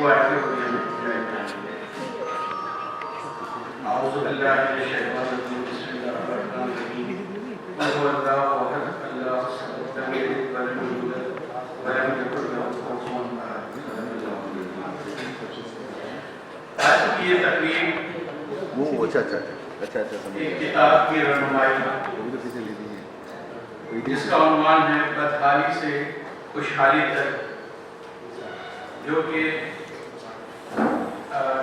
وہ آئے ہوئی ہمیں جوائن کریں گے۔ اعوذ باللہ من الشیطان الرجیم، بسم اللہ الرحمن الرحیم، قل هو اللہ احد اللہ الصمد لم یلد ولم یولد ولم یکن له کفوا احد۔ آج کی یہ تقریب ایک کتاب کی رہنمائی جس کا عنوان ہے بدحالی سے خوشحالی تک، جو کہ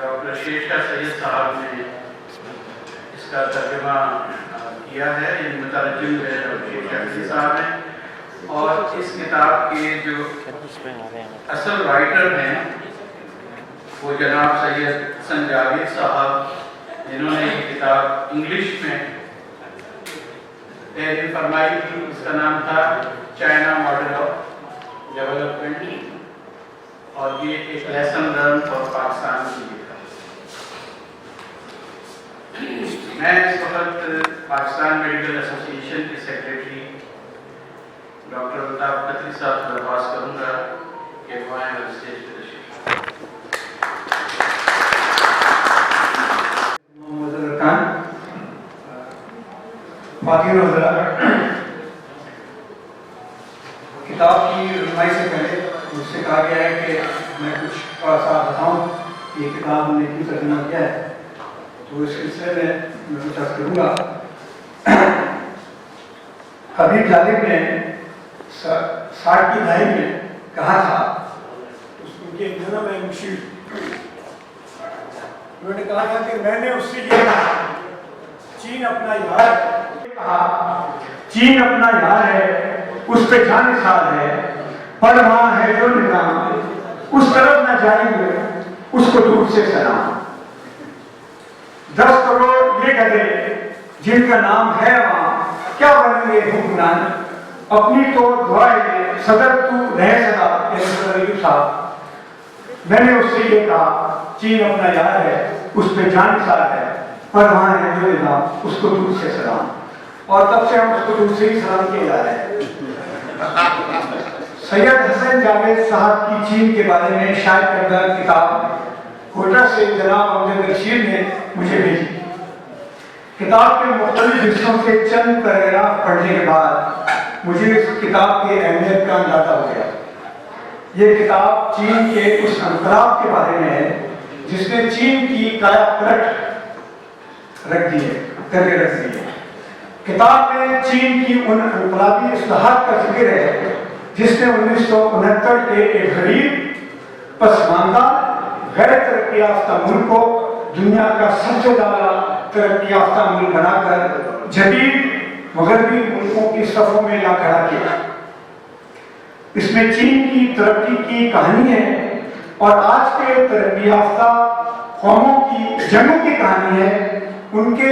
ڈاکٹر شیشا سید صاحب نے اس کا ترجمہ کیا ہے، یہ مترجم ہے ڈاکٹر شیشا سید صاحب نے، اور اس کتاب کے جو اصل رائٹر ہیں وہ جناب سید حسن جاوید صاحب، جنہوں نے یہ کتاب انگلش میں تحریر فرمائی تھی۔ اس کا نام تھا چائنا ماڈل آف ڈیولپمنٹ، اور یہ ایک لیسن لرن فار پاکستان کی لکھا۔ میں اس وقت پاکستان میڈیکل ایسوسی ایشن کے سیکریٹری ڈاکٹر الطاف قطری صاحب سے درخواست کروں گا کہ وہ آئیں اور اسٹیج پہ تشریف باقی کتاب کی رہنمائی سے پہلے مجھ سے کہا گیا ہے کہ میں کچھ تھوڑا سا بتاؤں یہ کتاب ہم نے کیوں ترجمہ کیا ہے، تو اس سلسلے میں کچھ عرض کروں گا۔ حبیب جالب نے 60 کی دہائی میں کہا تھا، ان کے جنم ہے مشیر، انہوں نے کہا تھا کہ میں نے اس سے یہ کہا چین اپنا یار چین اپنا یار ہے، اس پہ جان نثار ہے، پر وہاں ہے جو نظام، اس طرف نہ جائیں گے اس کو دور سے سلام۔ 10 کروڑ یہ گدھے جن کا نام ہے وہاں، کیا بنیں گے حکمران، اپنی تو دعائیں صدر تو رہ صدا صاحب۔ میں نے اس سے یہ کہا چین اپنا یار ہے، اس پہ جان نثار ہے، پر وہاں ہے جو نظام، اس کو دور سے سلام۔ اور تب سے ہم اس کو دور سے ہی سلام کیے جا رہے ہیں۔ سید حسن جاوید صاحب کی چین کے بارے میں شائع کردہ کتاب کوئٹہ سے جناب امجد رشید نے مجھے بھیجی۔ کتاب کے مختلف حصوں کے چند پیراگراف پڑھنے کے بعد مجھے اس کتاب کی اہمیت کا اندازہ ہو گیا۔ یہ کتاب چین کے اس انقلاب کے بارے میں ہے جس نے چین کی کایا پلٹ رکھ دی ہے۔ کتاب میں چین کی ان انقلابی اصلاحات کا ذکر ہے جس نے 1969 کے ایک غریب، پسماندہ، غیر ترقی یافتہ ملک کو دنیا کا سب سے زیادہ ترقی یافتہ ملک بنا کر جدید مغربی ملکوں کی صفوں میں لا کھڑا کیا۔ اس میں چین کی ترقی کی کہانی ہے اور آج کے ترقی یافتہ قوموں کی جنگوں کی کہانی ہے، ان کے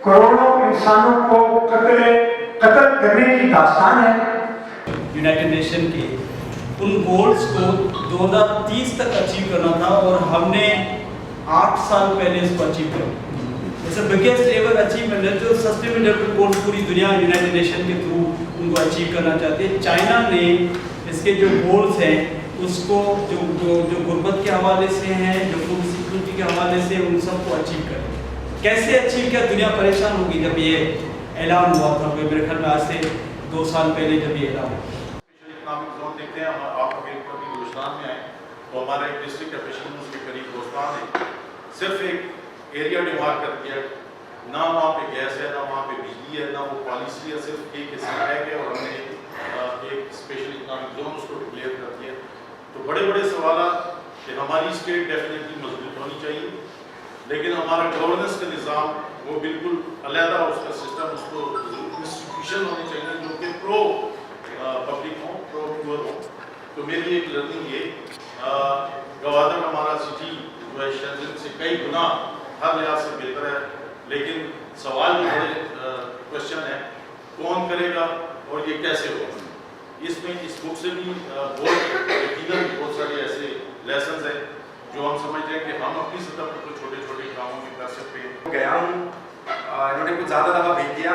کروڑوں انسانوں کو قتل کرنے کی داستان ہے۔ یونائٹڈ نیشن کے ان گولز کو 2030 تک اچیو کرنا تھا اور ہم نے 8 سال پہلے اس کو اچیو کیا۔ اس بگیسٹ ایور اچیومنٹ ہے جو سسٹینیبل گولز پوری دنیا یونائٹڈ نیشن کے تھرو ان کو اچیو کرنا چاہتے ہیں۔ چائنا نے اس کے جو گولز ہیں اس کو جو غربت کے حوالے سے ہیں، جو فوڈ سیکورٹی کے حوالے سے، ان سب کو اچیو کریں۔ کیسے اچیو کیا؟ دنیا پریشان ہوگی جب یہ اعلان ہوا تھا، میرے خیال میں آج سے 2 سال پہلے جب یہ اعلان ہوا۔ اکنامک زون دیکھتے ہیں، آپ اگر کبھی بلوچستان میں آئیں تو ہمارا ایک ڈسٹرکٹ افیشل اس کے قریب دوستان ہے، صرف ایک ایریا ڈیمارک کر دیا، نہ وہاں پہ گیس ہے، نہ وہاں پہ بجلی ہے، نہ وہ پالیسی ہے، صرف ایک حصہ ہے کہ اور ہم نے ایک اسپیشل اکنامک زون اس کو ڈکلیئر کر دیا۔ تو بڑے بڑے سوالات کہ ہماری اسٹیٹ ڈیفینیٹلی مضبوط ہونی چاہیے، لیکن ہمارا گورننس کا نظام وہ بالکل علیحدہ، اس کا سسٹم، اس کو انسٹیٹیوشن ہونے چاہیے جو کہ پرو پبلک ہوں، پرو پیور ہوں۔ تو میری ایک لرننگ یہ گوادر ہمارا سٹی جو ہے شنزن سے کئی گنا ہر لحاظ سے بہتر ہے، لیکن سوال جو بڑے کوشچن ہے کون کرے گا اور یہ کیسے ہوگا۔ اس میں اس بک سے بھی بہت سارے ایسے لیسنز ہیں جو ہم سمجھتے ہیں کہ ہم اپنی سطح پر تو چھوٹے چھوٹے کاموں میں کر سکتے ہیں۔ گیا ہوں، انہوں نے کچھ زیادہ دفعہ بھیج دیا،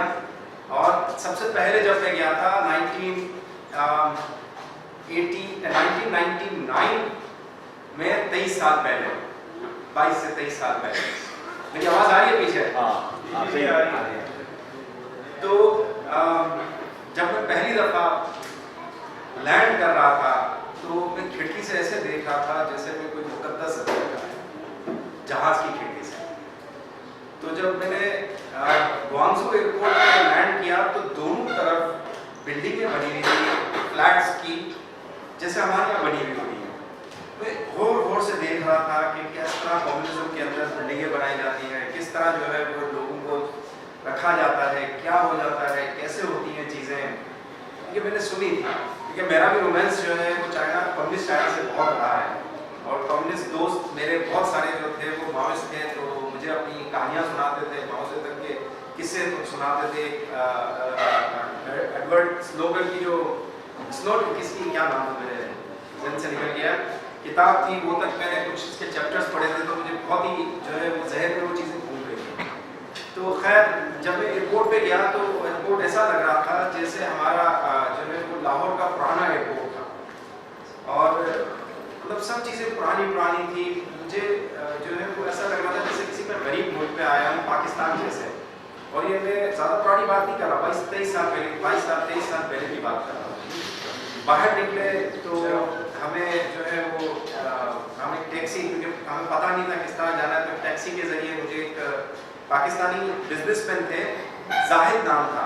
اور سب سے پہلے جب میں گیا تھا 1999 मैं 23 साल पहले, 22 से 23 साल पहले, मेरी आवाज़ आ रही है पीछे? हाँ, सही आ रही है। तो जब मैं पहली दफ़ा लैंड कर रहा था तो मैं खिड़की से ऐसे देख रहा था जैसे मैं कोई मुकद्दस जगह का है, जहाज़ की खिड़की से। तो जब मैंने ग्वांगझू एयरपोर्ट पे लैंड किया तो दोनों तरफ बिल्डिंगें बनी हुई थी, फ्लैट्स की, जैसे हमारे यहाँ बनी हुई होती हैं। मैं गौर से देख रहा था कि किस तरह कम्युनिज्म के अंदर बिल्डिंगें बनाई जाती हैं, किस तरह जो है वो लोगों को रखा जाता है, क्या हो जाता है, कैसे होती हैं चीज़ें, ये मैंने सुनी थी। क्योंकि मेरा भी रोमांस जो है वो चाइना, कम्युनिस्ट चाइना से बहुत रहा है, और कम्युनिस्ट दोस्त मेरे बहुत सारे जो थे वो माओइस्ट थे, तो मुझे अपनी कहानियाँ सुनाते थे, माओ से तक के किस्से सुनाते थे। एडवर्ड स्लोगन की जो स्लोट किसकी क्या नाम है मेरे जन से निकल गया किताब थी, वो तक मैंने कुछ इसके चैप्टर्स पढ़े थे, तो मुझे बहुत ही जो है वो जहन में वो चीज़ें घूम रही थी। तो खैर जब मैं एयरपोर्ट पे गया तो एयरपोर्ट ऐसा लग रहा था जैसे हमारा जो है वो लाहौर का पुराना एयरपोर्ट था, और मतलब सब चीज़ें पुरानी थी। मुझे जो है वो ऐसा लग रहा था जैसे किसी मैं गरीब मुल्क पे आया हूँ, पाकिस्तान जैसे। और ये मैं ज़्यादा पुरानी बात नहीं कर रहा, 22-23 साल पहले, 22 साल 23 साल पहले की बात कर रहा हूँ। बाहर निकले तो हमें जो है वो हमें टैक्सी, क्योंकि हमें पता नहीं था किस तरह जाना है, तो टैक्सी के ज़रिए मुझे एक पाकिस्तानी बिजनेसमैन थे, जाहिद नाम था,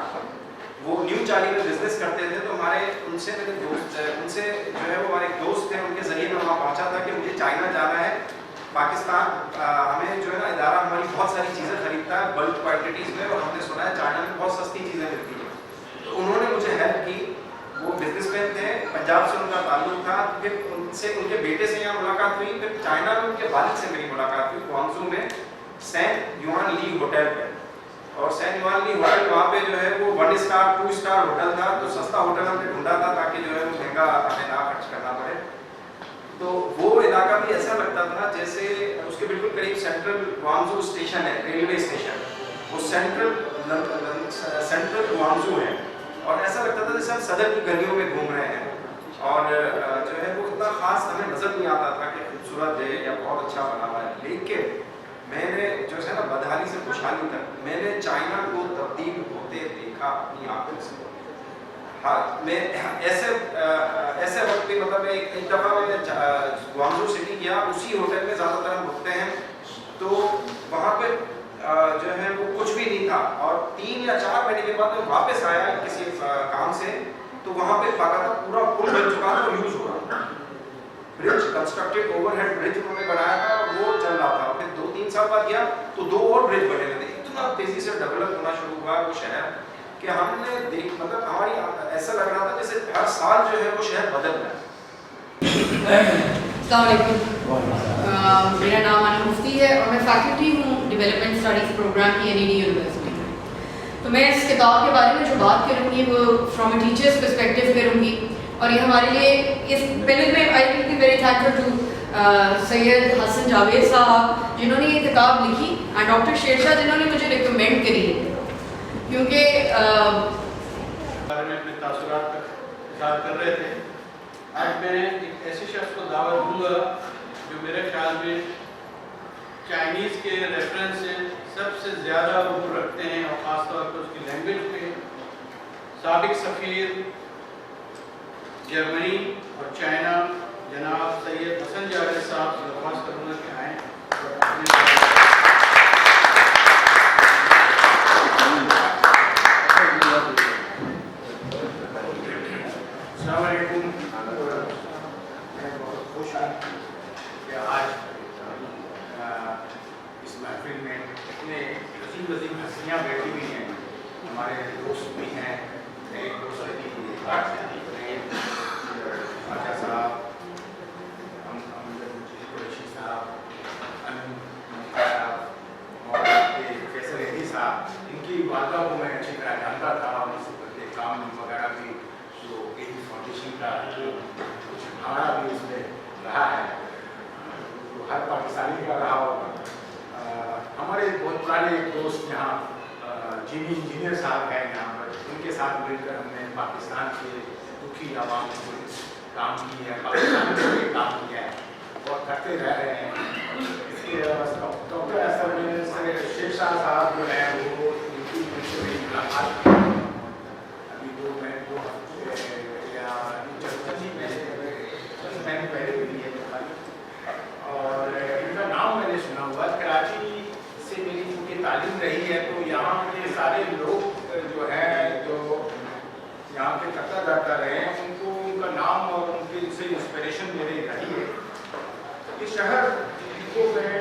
वो न्यू चाली में बिजनेस करते थे। तो हमारे उनसे मेरे दोस्त, उनसे जो है वो हमारे दोस्त थे, उनके ज़रिए मैं वहाँ पहुँचा था कि मुझे चाइना जाना है, पाकिस्तान हमें जो है ना इदारा हमारी बहुत सारी चीज़ें खरीदता है बल्क क्वान्टिटीज़ में, और हमने सुना है चाइना में बहुत सस्ती चीज़ें मिलती हैं। तो उन्होंने मुझे हेल्प की। वो बिजनेसमैन थे, पंजाब से उनका ताल्लुक था, फिर उनसे उनके बेटे से यहाँ मुलाकात हुई, फिर चाइना में उनके वालिद से मेरी मुलाकात हुई ग्वांगझू में सेंट युआन ली होटल पे। और सेंट युआन ली होटल वहाँ पे जो है वो 1 स्टार 2 स्टार होटल था, तो सस्ता होटल हमने ढूंढा था ताकि जो है वो महंगा हमें ना खर्च करना पड़े। तो वो इलाका भी ऐसा लगता था जैसे उसके बिल्कुल करीब सेंट्रल ग्वांगझू स्टेशन है, रेलवे स्टेशन, वो सेंट्रल ग्वांगझू है, और ऐसा लगता था जैसे हम सदर की गलियों में घूम रहे हैं। और जो है वो इतना खास हमें नजर नहीं आता था कि खूबसूरत है या बहुत अच्छा बना हुआ है, लेकिन मैंने जो है ना बदहाली से खुशहाली तक मैंने चाइना को तब्दील होते देखा अपनी आंखों से। हाँ, मैं ऐसे वक्त पे मतलब एक दफ़ा मैंने ग्वांगझू सिटी गया, उसी होटल में ज़्यादातर हम रुकते हैं, तो वहाँ पे जो है वो कुछ भी नहीं था। और 3 या 4 महीने के बाद मैं वापस आया किसी काम से, तो वहाँ पे बाकायदा पूरा पुल बन चुका था और यूज हो रहा था। ब्रिज कंस्ट्रक्टेड, ओवरहेड ब्रिज उन्होंने बनाया था, वो चल रहा था। फिर 2-3 साल बाद गया तो 2 और ब्रिज बने हुए थे। इतना तेजी से डेवलप होना शुरू हुआ वो शहर कि हमने मतलब हमारी ऐसा लग रहा था जैसे हर साल जो है वो शहर बदल रहा है। मेरा नाम आना मुफ्ती है और मैं फैकल्टी हूँ डेवलपमेंट स्टडीज़ प्रोग्राम की NED यूनिवर्सिटी में। तो मैं इस किताब के बारे में जो बात करूँगी वो फ्रॉम अ टीचर्स पर्सपेक्टिव करूँगी, और ये हमारे लिए इस पहले में I will be very thankful to Syed Hasan Javed साहब जिन्होंने ये किताब लिखी, एंड डॉक्टर शेरशाह जिन्होंने मुझे रिकमेंड करी है, क्योंकि बारे में अपने तासुरात का इज़हार कर रहे थे। आज मैं एक ऐसे शख्स को दावत दूंगा जो मेरे ख्याल में चाइनीज़ के रेफरेंस से सबसे ज़्यादा उम्र रखते हैं, और ख़ासतौर पर उसकी लैंग्वेज पे साबिक सफ़ीर जर्मनी और चाइना जनाब सैयद हसन जावेद साहब से दरख्वास्त करूँगा कि आएँ और अपने वसीम हस्तियाँ बैठी हुई हैं, हमारे दोस्त भी हैं, एक दोस्त आशा साहब, कुरैशी साहब, और फैसल एदी साहब, इनकी वालदा को मैं अच्छी तरह जानता था, और इसके काम वगैरह भी जो एदी फाउंडेशन का कुछ हमारा भी इसमें रहा है, तो हर पाकिस्तानी का रहा होगा। हमारे बहुत पुराने एक दोस्त यहाँ जीनी इंजीनियर साहब हैं यहाँ पर, उनके साथ मिलकर हमने पाकिस्तान के दुखी आवाम को काम किया है, पाकिस्तान के लिए काम किया है। और करते रह रहे हैं। इसके अलावा डॉक्टर असद शेख शाह साहब जो हैं वो उनकी मुझसे मेरी मुलाकात अभी दो हफ्ते या महीने पहले हुई है। और इनका नाम मैंने सुना हुआ। कराची से मेरी उनकी तालीम रही है, तो यहाँ के सारे लोग जो हैं जो यहाँ के करता जाता रहे हैं उनको उनका नाम और उनकी से इंस्पिरेशन मेरी रही है। ये शहर को मैं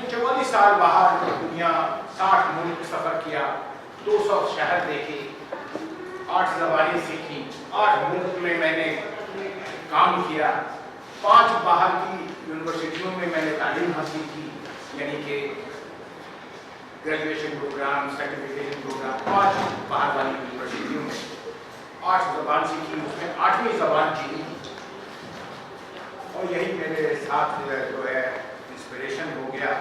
44 साल बाहर दुनिया 60 मुल्क सफ़र किया, 200 शहर देखे, 8 ज़बानें सीखी, 8 मुल्क में मैंने काम किया, 5 बाहर की यूनिवर्सिटियों में मैंने तालीम हासिल की, यानी कि ग्रेजुएशन प्रोग्राम, सर्टिफिकेशन प्रोग्राम 5 बाहर वाली यूनिवर्सिटियों में, 8 ज़बान सीखी, उसमें 8वीं ज़बान चीनी। और यही मेरे साथ जो है इंस्पिरेशन हो गया।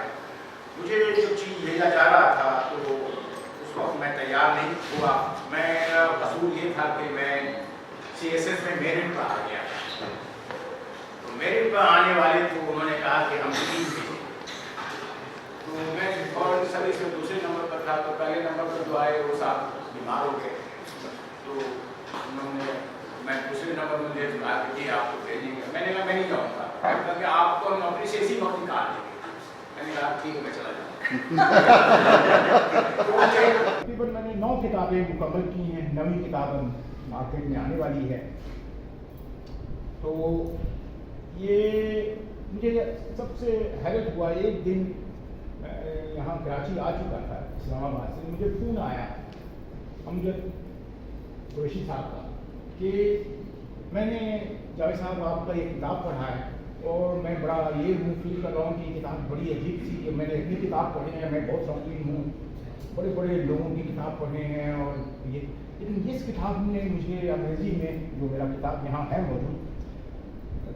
मुझे जो चीज़ भेजा जा रहा था तो उस वक्त मैं तैयार नहीं हुआ। मेरा कसूर ये था कि मैं CSS में मेरिट पर आ गया। तो मेरिट पर आने वाले तो उन्होंने कहा कि हम 3 भेजें। तो मैं फॉरेन सर्विस में दूसरे नंबर पर था, तो पहले नंबर पर जो आए वो साहब बीमार हो गए। तो उन्होंने मैं दूसरे नंबर में मुझे कहा कि जी आपको भेजेंगे। मैंने कहा मैं नहीं जाऊँगा, क्योंकि आपको नौकरी से इसी वक्त निकाल देंगे। मैंने कहा ठीक है मैं चला जाऊँगा। तकरीबन मैंने 9 किताबें मुकम्मल की हैं, 9वीं किताब मार्केट में आने वाली है। तो ये मुझे सबसे हैरत हुआ, एक दिन यहाँ कराची आ चुका था इस्लामाबाद से, मुझे फ़ोन आया अमजद कुरैशी साहब का कि मैंने जावेद साहब आपका एक किताब पढ़ा है और मैं बड़ा ये फील कर रहा हूँ कि ये किताब बड़ी अजीब सी कि मैंने इतनी किताब पढ़ी है, मैं बहुत शौकीन हूँ, बड़े बड़े लोगों की किताब पढ़े हैं और ये, लेकिन इस किताब ने मुझे अंग्रेज़ी में जो मेरा किताब यहाँ है मौजूद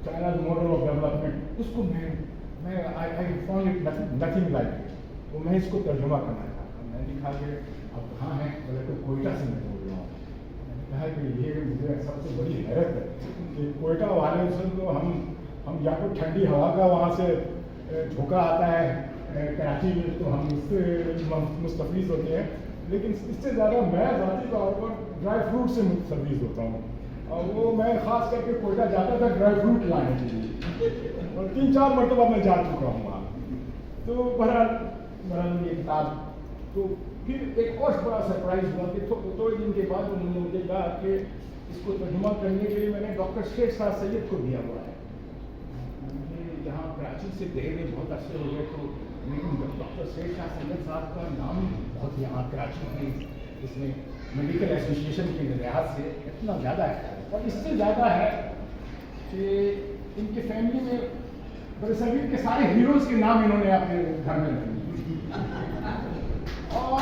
चाइनाज मॉडल ऑफ डेवलपमेंट, उसको मैं I found it nothing like it. तो मैं इसको तर्जुमा करना चाहता हूँ। मैंने लिखा कि अब कहाँ हैं, बोले तो कोयटा से मैं बोल रहा हूँ। मैंने कहा कि ये मुझे सबसे बड़ी हैरत है कि कोयटा वाले से तो हम या तो ठंडी हवा का वहाँ से झोंका आता है कराची में, तो हम इससे मुस्तफीज़ होते हैं, लेकिन इससे ज़्यादा मैं ज़ाती तौर पर ड्राई फ्रूट से मुस्तफीज़ होता हूँ। और वो मैं ख़ास करके कोयटा जाता था ड्राई फ्रूट लाने के लिए, और 3-4 मरतबा मैं जा चुका हूँ वहाँ। तो बहरहाल ये किताब, तो फिर एक और बड़ा सरप्राइज़ हुआ कि थोड़े दिन के बाद उन्होंने मुझे कहा कि इसको तर्जुमा करने के लिए मैंने डॉक्टर शेख शाह सैयद को दिया हुआ है। मुझे यहाँ कराची से गए हुए बहुत अरसे हो गए, तो लेकिन डॉक्टर शेख शाह सैयद साहब का नाम बहुत यहाँ कराची की इसमें मेडिकल एसोसिएशन के लिहाज से इतना ज़्यादा है, और इससे ज़्यादा है कि इनके फैमिली में बरसगीर के सारे हीरोज़ के नाम इन्होंने अपने घर में रखे। और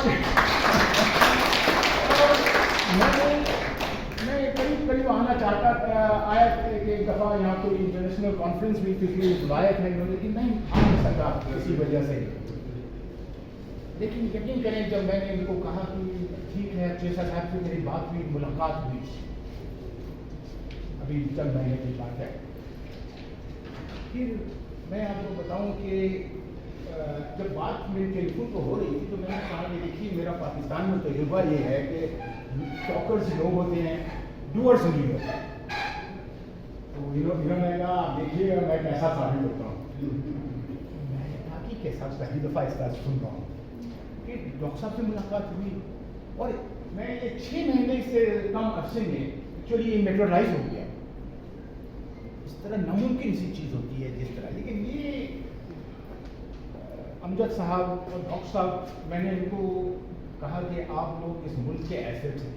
मैं करीब आना चाहता था, आया एक दफ़ा यहाँ कोई इंटरनेशनल कॉन्फ्रेंस भी थी, बुलाया था इन्होंने कि नहीं आ नहीं सका किसी वजह से। लेकिन यकीन करें जब मैंने इनको कहा कि ठीक है जैसा साहब से मेरी बात हुई, मुलाकात हुई, अभी चंद महीने की बात है, फिर मैं आपको बताऊं कि जब बात मेरी टेलीफोन पर हो रही थी तो मैंने कहा कि देखिए मेरा पाकिस्तान में तजुर्बा ये है कि टॉकर्स लोग होते हैं, डूअर्स नहीं होते। तो इन्होंने कहा देखिए मैं कैसा साबित होता हूँ। मैंने कहा कि कैसा, पहली दफ़ा इसका सुन रहा हूँ कि डॉक्टर साहब से मुलाकात हुई, और मैं ये 6 महीने से कम अरसे में एक्चुअली ये मेट्रोलाइज हो गया। इस तरह नामुमकिन सी चीज़ होती है जिस तरह, लेकिन ये अमजद साहब और डॉक्टर साहब, मैंने इनको कहा कि आप लोग इस मुल्क के एसेट हैं।